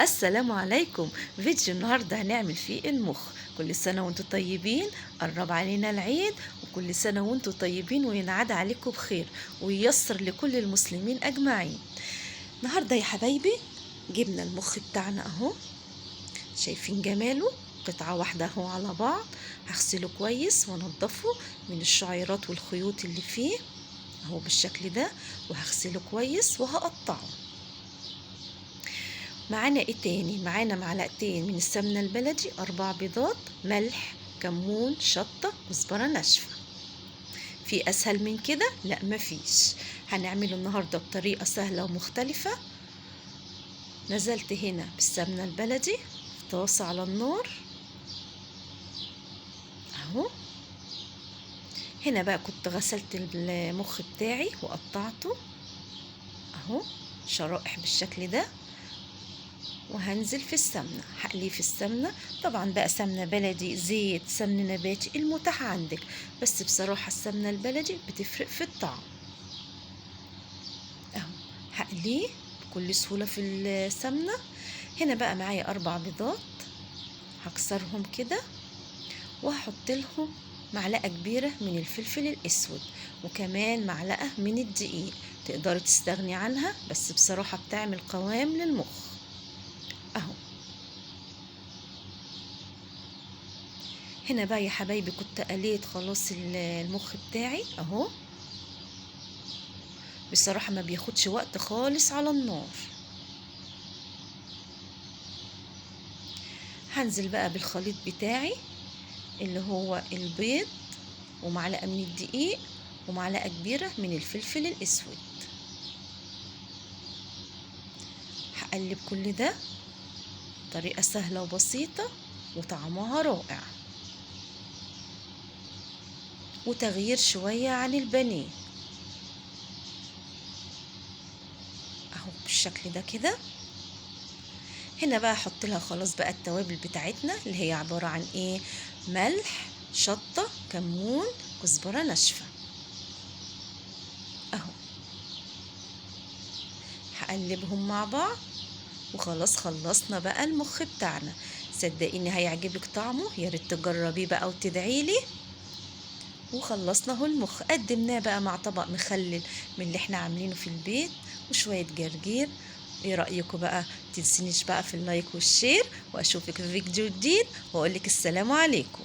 السلام عليكم. فيديو النهاردة هنعمل فيه المخ. كل سنة وانتم طيبين، قرب علينا العيد، وكل سنة وانتم طيبين وينعاد عليكم بخير وييسر لكل المسلمين أجمعين. النهاردة يا حبايبي جبنا المخ بتاعنا اهو، شايفين جماله؟ قطعة واحدة اهو على بعض. هغسله كويس وانضفه من الشعيرات والخيوط اللي فيه اهو بالشكل ده، وهغسله كويس وهقطعه. معانا ايه تاني؟ معانا معلقتين من السمنة البلدي، 4 بيضات، ملح، كمون، شطة، كزبرة ناشفة. في اسهل من كده؟ لا مفيش. هنعمله النهاردة بطريقة سهلة ومختلفة. نزلت هنا بالسمنة البلدي في طاسة على النار اهو. هنا بقى كنت غسلت المخ بتاعي وقطعته اهو شرائح بالشكل ده، وهنزل في السمنة، هقليه في السمنة. طبعا بقى سمنة بلدي، زيت، سمن نباتي، المتاح عندك، بس بصراحة السمنة البلدي بتفرق في الطعم اهو. هقليه بكل سهولة في السمنة. هنا بقى معايا 4 بيضات، هكسرهم كده وهحط لهم معلقة كبيرة من الفلفل الأسود، وكمان معلقة من الدقيق. تقدري تستغني عنها، بس بصراحة بتعمل قوام للمخ اهو. هنا بقى يا حبايبي كنت قليت خلاص المخ بتاعي اهو. بصراحة ما بياخدش وقت خالص على النار. هنزل بقى بالخليط بتاعي اللي هو البيض، ومعلقة من الدقيق، ومعلقة كبيرة من الفلفل الأسود. هقلب كل ده، طريقة سهلة وبسيطة وطعمها رائع، وتغيير شوية عن البانيه اهو بالشكل ده كده. هنا بقى احط لها خلاص بقى التوابل بتاعتنا اللي هي عبارة عن ايه؟ ملح، شطة، كمون، كزبرة ناشفة اهو. هقلبهم مع بعض وخلاص خلصنا بقى المخ بتاعنا. صدقيني هيعجبك طعمه، يا ريت تجربيه بقى وتدعيلي. وخلصنا اهو المخ، قدمناه بقى مع طبق مخلل من اللي احنا عاملينه في البيت وشوية جرجير. ايه رأيكم بقى؟ متنسينيش بقى في اللايك والشير، واشوفك في فيديو جديد واقولك السلام عليكم.